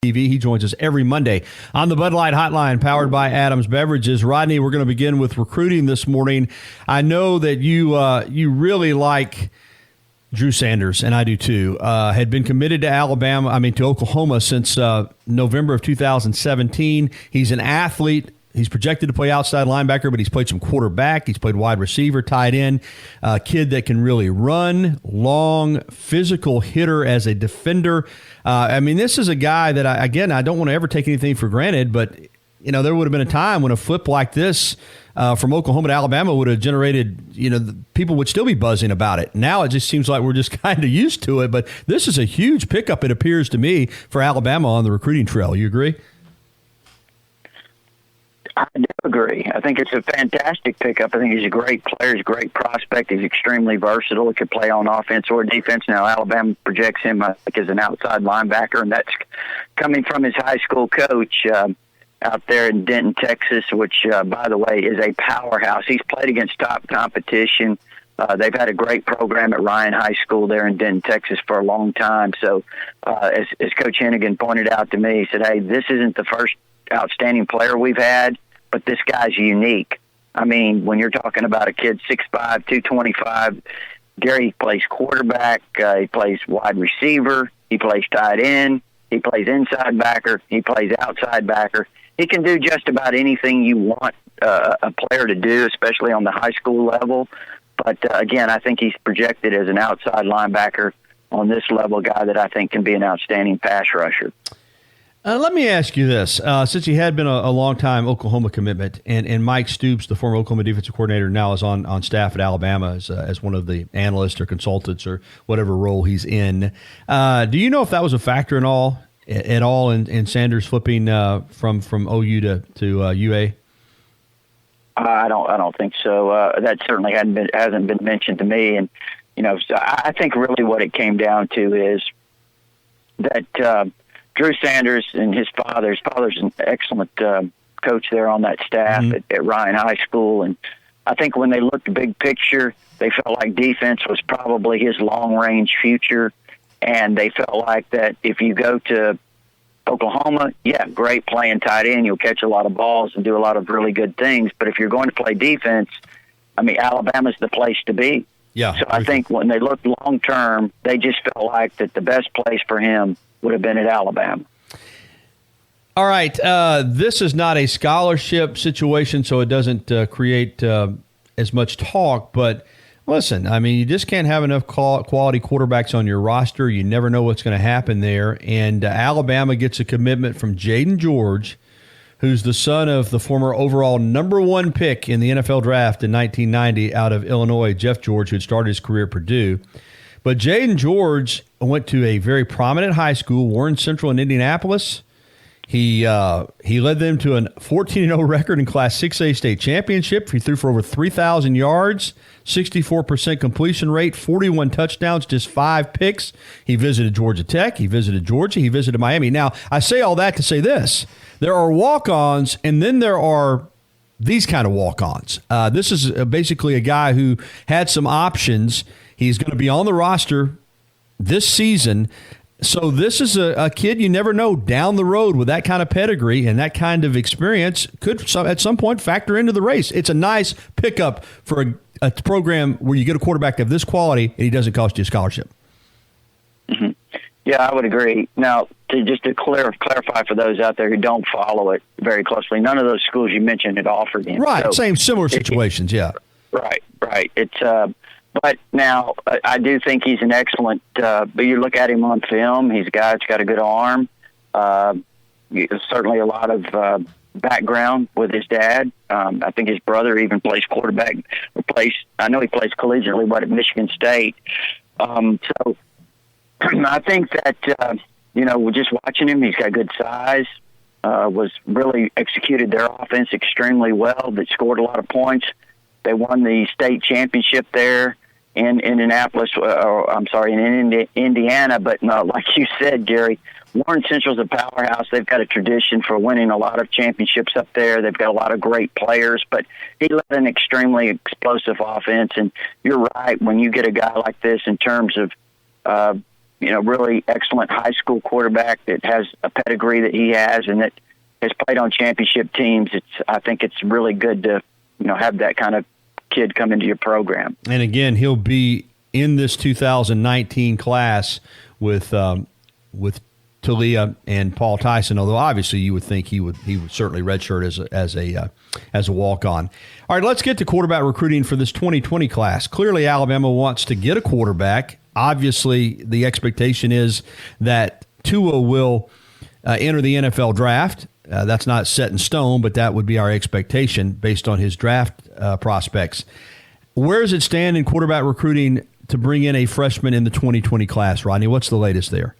TV. He joins us every Monday on the Bud Light Hotline, powered by Adams Beverages. Rodney, we're going to begin with recruiting this morning. I know that you really like Drew Sanders, and I do too. Had been committed to to Oklahoma since November of 2017. He's an athlete. He's projected to play outside linebacker, but he's played some quarterback. He's played wide receiver, tight end. Kid that can really run, long, physical hitter as a defender. This is a guy that, I don't want to ever take anything for granted, but, there would have been a time when a flip like this from Oklahoma to Alabama would have generated, people would still be buzzing about it. Now it just seems like we're just kind of used to it, but this is a huge pickup, it appears to me, for Alabama on the recruiting trail. You agree? I do agree. I think it's a fantastic pickup. I think he's a great player. He's a great prospect. He's extremely versatile. He could play on offense or defense. Now, Alabama projects him, I think, as an outside linebacker, and that's coming from his high school coach out there in Denton, Texas, which, by the way, is a powerhouse. He's played against top competition. They've had a great program at Ryan High School there in Denton, Texas for a long time. So as Coach Hennigan pointed out to me, he said, hey, this isn't the first outstanding player we've had, but this guy's unique. I mean, when you're talking about a kid 6'5", 225, Gary plays quarterback, he plays wide receiver, he plays tight end, he plays inside backer, he plays outside backer. He can do just about anything you want a player to do, especially on the high school level. But, again, I think he's projected as an outside linebacker on this level, guy that I think can be an outstanding pass rusher. Let me ask you this. Since he had been a long-time Oklahoma commitment, and Mike Stoops, the former Oklahoma defensive coordinator, now is on staff at Alabama as one of the analysts or consultants or whatever role he's in. Do you know if that was a factor at all in Sanders flipping from OU to UA? I don't think so. That certainly hasn't been mentioned to me. And so I think really what it came down to is that Drew Sanders and his father's an excellent coach there on that staff at Ryan High School. And I think when they looked big picture, they felt like defense was probably his long-range future. And they felt like that if you go to Oklahoma, yeah, great playing tight end. You'll catch a lot of balls and do a lot of really good things. But if you're going to play defense, Alabama's the place to be. Yeah. So I think when they looked long-term, they just felt like that the best place for him would have been at Alabama. All right. This is not a scholarship situation, so it doesn't create as much talk. But listen, you just can't have enough quality quarterbacks on your roster. You never know what's going to happen there. And Alabama gets a commitment from Jaden George, who's the son of the former overall #1 pick in the NFL draft in 1990 out of Illinois, Jeff George, who had started his career at Purdue. But Jaden George went to a very prominent high school, Warren Central in Indianapolis. He led them to a 14-0 record in Class 6A state championship. He threw for over 3,000 yards, 64% completion rate, 41 touchdowns, just 5 picks. He visited Georgia Tech. He visited Georgia. He visited Miami. Now, I say all that to say this. There are walk-ons, and then there are these kind of walk-ons. This is basically a guy who had some options. He's going to be on the roster this season. So this is a kid you never know down the road with that kind of pedigree and that kind of experience could at some point factor into the race. It's a nice pickup for a program where you get a quarterback of this quality and he doesn't cost you a scholarship. Mm-hmm. Yeah, I would agree. Now, to clarify for those out there who don't follow it very closely, none of those schools you mentioned had offered him. Right, so similar situations, yeah. Right. It's but now I do think he's an excellent. But you look at him on film; he's a guy that's got a good arm. Certainly a lot of background with his dad. I think his brother even plays quarterback. I know he plays collegiately, but at Michigan State. So I think that we're just watching him. He's got good size. Was really executed their offense extremely well. That scored a lot of points. They won the state championship there in Indianapolis, in Indiana. But no, like you said, Gary, Warren Central's a powerhouse. They've got a tradition for winning a lot of championships up there. They've got a lot of great players, but he led an extremely explosive offense. And you're right, when you get a guy like this in terms of really excellent high school quarterback that has a pedigree that he has and that has played on championship teams. I think it's really good to, have that kind of kid come into your program. And again, he'll be in this 2019 class with Talia and Paul Tyson, although obviously you would think he would certainly redshirt as a walk-on. All right, let's get to quarterback recruiting for this 2020 class. Clearly, Alabama wants to get a quarterback. Obviously, the expectation is that Tua will enter the NFL draft. That's not set in stone, but that would be our expectation based on his draft prospects. Where does it stand in quarterback recruiting to bring in a freshman in the 2020 class, Rodney? What's the latest there?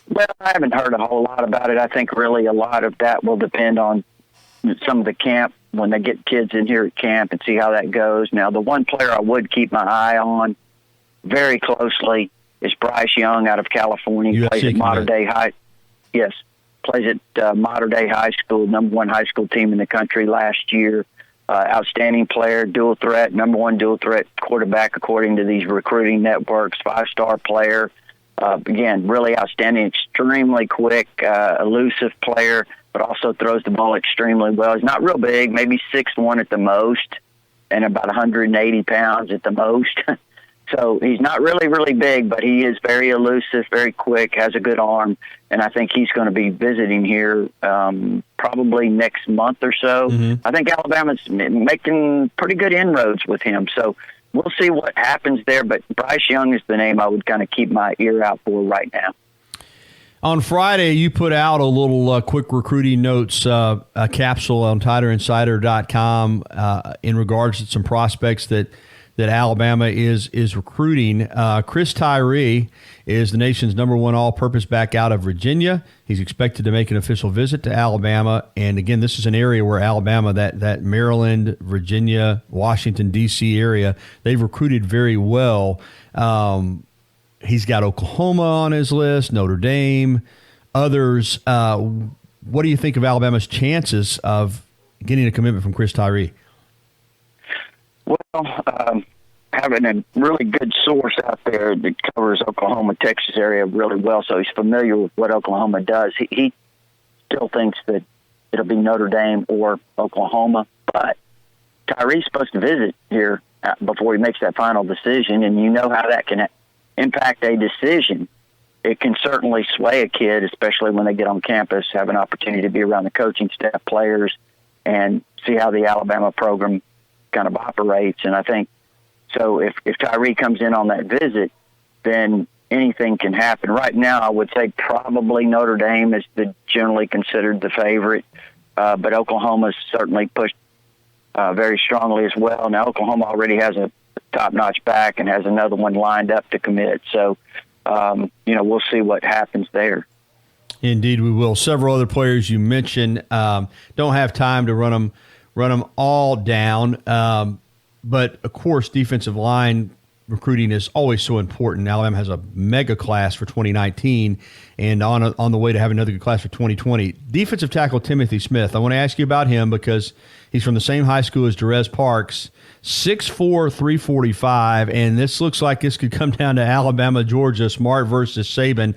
Well, I haven't heard a whole lot about it. I think really a lot of that will depend on some of the camp, when they get kids in here at camp and see how that goes. Now, the one player I would keep my eye on very closely is Bryce Young out of California. He plays at Mater Dei High. Yes, plays at Mater Dei High School, number one high school team in the country last year. Outstanding player, dual threat, number one dual threat quarterback according to these recruiting networks, 5-star player. Again, really outstanding, extremely quick, elusive player, but also throws the ball extremely well. He's not real big, maybe 6'1" at the most, and about 180 pounds at the most. So he's not really, really big, but he is very elusive, very quick, has a good arm, and I think he's going to be visiting here probably next month or so. Mm-hmm. I think Alabama's making pretty good inroads with him, so we'll see what happens there, but Bryce Young is the name I would kind of keep my ear out for right now. On Friday, you put out a little quick recruiting notes a capsule on TiderInsider.com in regards to some prospects that Alabama is recruiting. Chris Tyree is the nation's number one all-purpose back out of Virginia. He's expected to make an official visit to Alabama. And again, this is an area where Alabama, that Maryland, Virginia, Washington, D.C. area, they've recruited very well. He's got Oklahoma on his list, Notre Dame, others. What do you think of Alabama's chances of getting a commitment from Chris Tyree? Well, having a really good source out there that covers Oklahoma, Texas area really well, so he's familiar with what Oklahoma does. He still thinks that it'll be Notre Dame or Oklahoma, but Tyree's supposed to visit here before he makes that final decision, and you know how that can impact a decision. It can certainly sway a kid, especially when they get on campus, have an opportunity to be around the coaching staff, players, and see how the Alabama program kind of operates. And I think so if Tyree comes in on that visit, then anything can happen. Right now, I would say probably Notre Dame is generally considered the favorite, but Oklahoma's certainly pushed very strongly as well. Now, Oklahoma already has a top-notch back and has another one lined up to commit. So, we'll see what happens there. Indeed, we will. Several other players you mentioned. Don't have time to run them all down. But, of course, defensive line recruiting is always so important. Alabama has a mega class for 2019 and on the way to have another good class for 2020. Defensive tackle Timothy Smith. I want to ask you about him because he's from the same high school as Jerez Parks, 6'4", 345, and this looks like this could come down to Alabama, Georgia, Smart versus Saban.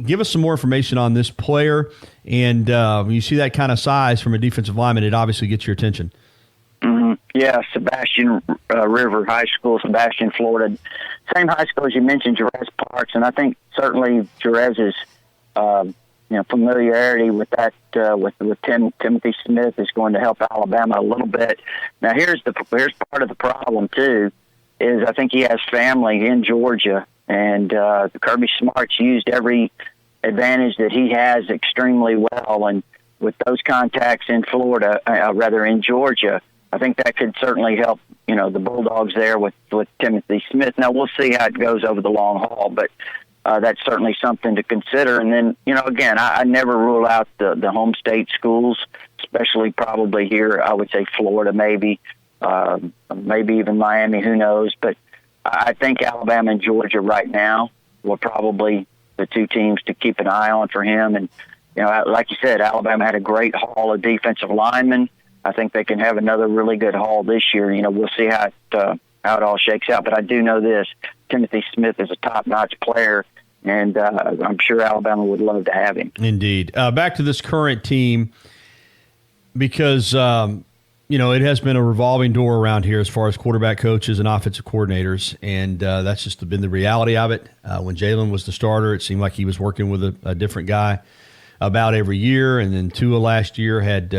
Give us some more information on this player, and when you see that kind of size from a defensive lineman, it obviously gets your attention. Mm-hmm. Yeah, Sebastian River High School, Sebastian, Florida. Same high school as you mentioned, Jerez Parks, and I think certainly Jerez's familiarity with that with Timothy Smith is going to help Alabama a little bit. Now, here's part of the problem too, is I think he has family in Georgia, and Kirby Smart's used every advantage that he has extremely well, and with those contacts in Florida, in Georgia, I think that could certainly help, the Bulldogs there with Timothy Smith. Now, we'll see how it goes over the long haul, but that's certainly something to consider. And then, again, I never rule out the home state schools, especially probably here, I would say Florida maybe even Miami, who knows. But I think Alabama and Georgia right now were probably the two teams to keep an eye on for him. And, like you said, Alabama had a great haul of defensive linemen. I think they can have another really good haul this year. We'll see how it all shakes out. But I do know this: Timothy Smith is a top-notch player, and I'm sure Alabama would love to have him. Indeed. Back to this current team, because it has been a revolving door around here as far as quarterback coaches and offensive coordinators, and that's just been the reality of it. When Jalen was the starter, it seemed like he was working with a different guy about every year, and then Tua last year had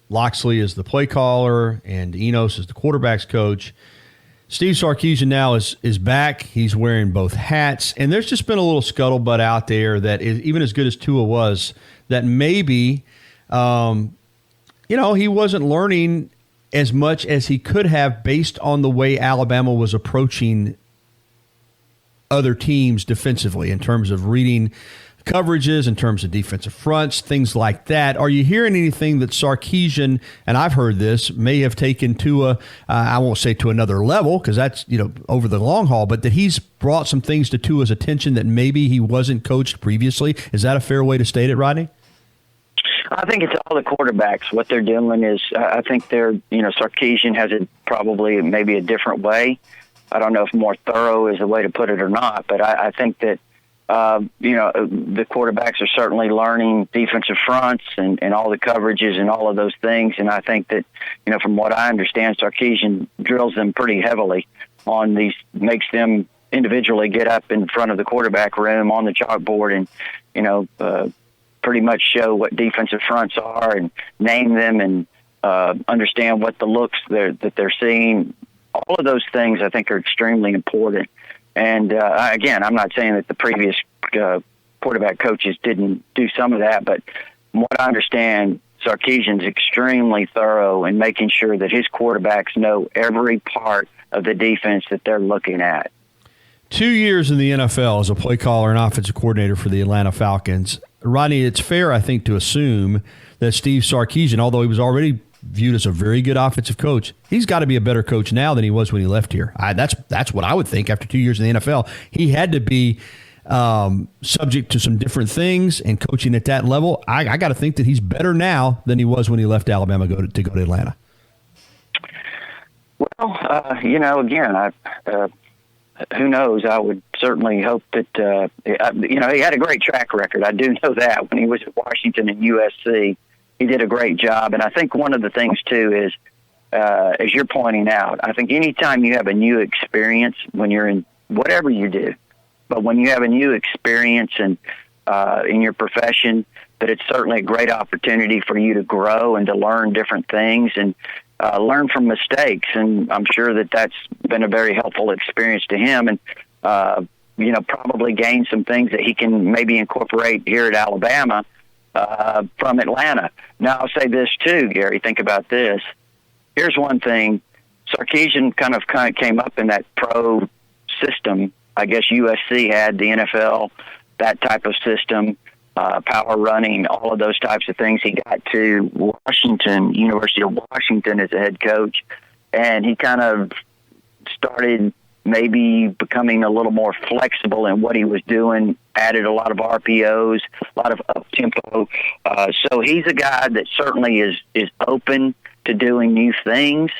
Loxley as the play caller and Enos as the quarterback's coach. Steve Sarkisian now is back. He's wearing both hats, and there's just been a little scuttlebutt out there that even as good as Tua was, that maybe he wasn't learning as much as he could have based on the way Alabama was approaching other teams defensively in terms of reading coverages, in terms of defensive fronts, things like that. Are you hearing anything that Sarkisian, and I've heard this, may have taken to I won't say to another level because that's, over the long haul, but that he's brought some things to Tua's attention that maybe he wasn't coached previously? Is that a fair way to state it, Rodney? I think it's all the quarterbacks. What they're doing is, I think Sarkisian has it probably maybe a different way. I don't know if more thorough is the way to put it or not, but I think that the quarterbacks are certainly learning defensive fronts and all the coverages and all of those things. And I think that, from what I understand, Sarkisian drills them pretty heavily on these, makes them individually get up in front of the quarterback room on the chalkboard and, pretty much show what defensive fronts are and name them and understand what the looks that they're seeing. All of those things I think are extremely important. And again, I'm not saying that the previous quarterback coaches didn't do some of that, but from what I understand, Sarkisian's extremely thorough in making sure that his quarterbacks know every part of the defense that they're looking at. 2 years in the NFL as a play caller and offensive coordinator for the Atlanta Falcons. Rodney, it's fair, I think, to assume that Steve Sarkisian, although he was already viewed as a very good offensive coach, he's got to be a better coach now than he was when he left here. That's what I would think after 2 years in the NFL. He had to be subject to some different things and coaching at that level. I got to think that he's better now than he was when he left Alabama to go to Atlanta. Well, again, who knows? I would certainly hope that, he had a great track record. I do know that when he was at Washington and USC, he did a great job. And I think one of the things, too, is, as you're pointing out, I think anytime you have a new experience when you're in whatever you do, but when you have a new experience in your profession, that it's certainly a great opportunity for you to grow and to learn different things and learn from mistakes. And I'm sure that that's been a very helpful experience to him and, probably gain some things that he can maybe incorporate here at Alabama from Atlanta. Now, I'll say this too, Gary. Think about this. Here's one thing. Sarkisian kind of came up in that pro system. I guess USC had the NFL, that type of system, power running, all of those types of things. He got to Washington, University of Washington as a head coach, and he kind of started maybe becoming a little more flexible in what he was doing, added a lot of RPOs, a lot of up-tempo. So he's a guy that certainly is open to doing new things,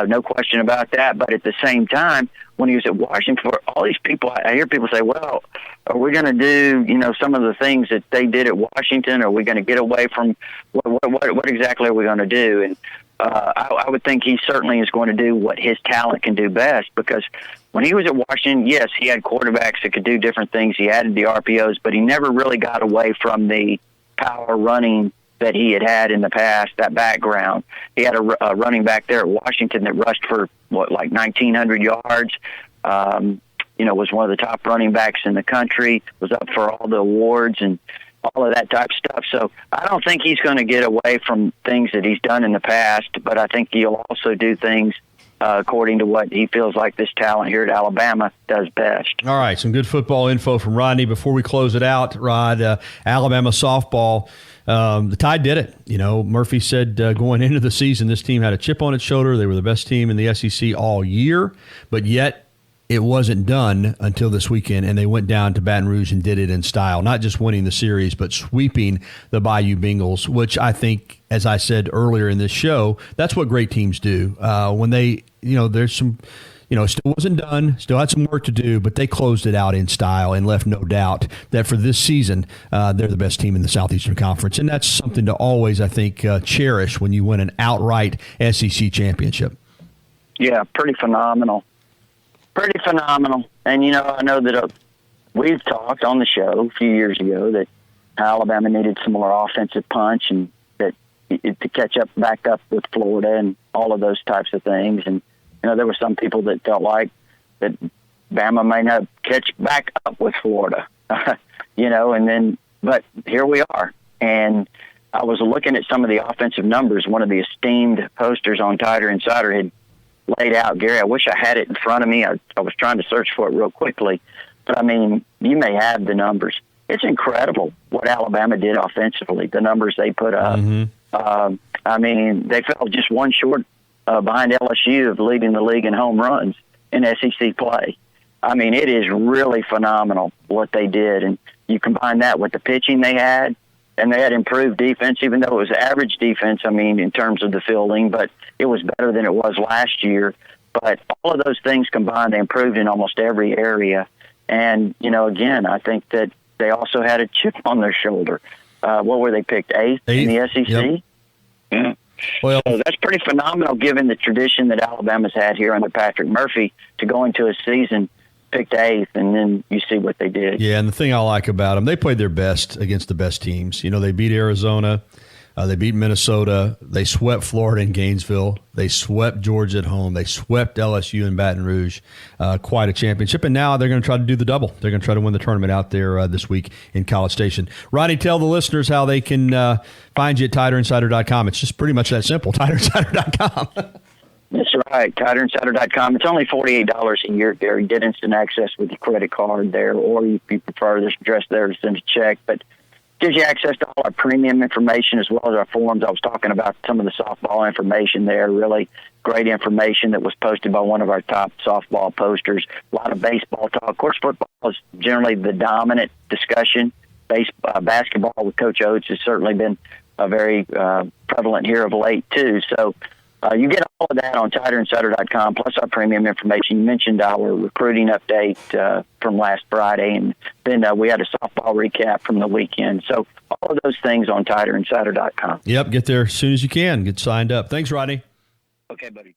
no question about that. But at the same time, when he was at Washington, for all these people, I hear people say, well, are we going to do, some of the things that they did at Washington? Are we going to get away from what exactly are we going to do? And I would think he certainly is going to do what his talent can do best, because when he was at Washington, yes, he had quarterbacks that could do different things. He added the RPOs, but he never really got away from the power running that he had in the past, that background. He had a running back there at Washington that rushed for, 1,900 yards, was one of the top running backs in the country, was up for all the awards and all of that type of stuff. So I don't think he's going to get away from things that he's done in the past, but I think he'll also do things according to what he feels like this talent here at Alabama does best. All right, some good football info from Rodney. Before we close it out, Rod, Alabama softball, the Tide did it. Murphy said going into the season, this team had a chip on its shoulder. They were the best team in the SEC all year, but yet it wasn't done until this weekend, and they went down to Baton Rouge and did it in style, not just winning the series, but sweeping the Bayou Bengals, which I think, as I said earlier in this show, that's what great teams do. When they, there's some, it still wasn't done, still had some work to do, but they closed it out in style and left no doubt that for this season, they're the best team in the Southeastern Conference. And that's something to always, I think, cherish when you win an outright SEC championship. Yeah, pretty phenomenal. Pretty phenomenal. And, I know that we've talked on the show a few years ago that Alabama needed some more offensive punch and that to catch up back up with Florida and all of those types of things. And, there were some people that felt like that Bama may not catch back up with Florida, but here we are. And I was looking at some of the offensive numbers. One of the esteemed posters on TiderInsider had laid out, Gary, I wish I had it in front of me. I was trying to search for it real quickly. But, you may have the numbers. It's incredible what Alabama did offensively, the numbers they put up. Mm-hmm. They fell just one short behind LSU of leading the league in home runs in SEC play. It is really phenomenal what they did. And you combine that with the pitching they had, and they had improved defense, even though it was average defense, in terms of the fielding, but it was better than it was last year. But all of those things combined, they improved in almost every area. And, again, I think that they also had a chip on their shoulder. What were they picked, eighth in the SEC? Yep. Yeah. Well, so that's pretty phenomenal given the tradition that Alabama's had here under Patrick Murphy to go into a season picked eighth, and then you see what they did. Yeah, and the thing I like about them, they played their best against the best teams. They beat Arizona. They beat Minnesota. They swept Florida in Gainesville. They swept Georgia at home. They swept LSU in Baton Rouge. Quite a championship. And now they're going to try to do the double. They're going to try to win the tournament out there this week in College Station. Rodney, tell the listeners how they can find you at TiderInsider.com. It's just pretty much that simple, TiderInsider.com. That's right, TiderInsider.com. It's only $48 a year, Gary. Get instant access with your credit card there, or if you prefer, there's address there to send a check. But gives you access to all our premium information as well as our forums. I was talking about some of the softball information there, really great information that was posted by one of our top softball posters. A lot of baseball talk. Of course, football is generally the dominant discussion. Basketball with Coach Oates has certainly been very prevalent here of late, too. So you get all of that on TiderInsider.com, plus our premium information. You mentioned our recruiting update from last Friday, and then we had a softball recap from the weekend. So all of those things on TiderInsider.com. Yep, get there as soon as you can. Get signed up. Thanks, Rodney. Okay, buddy.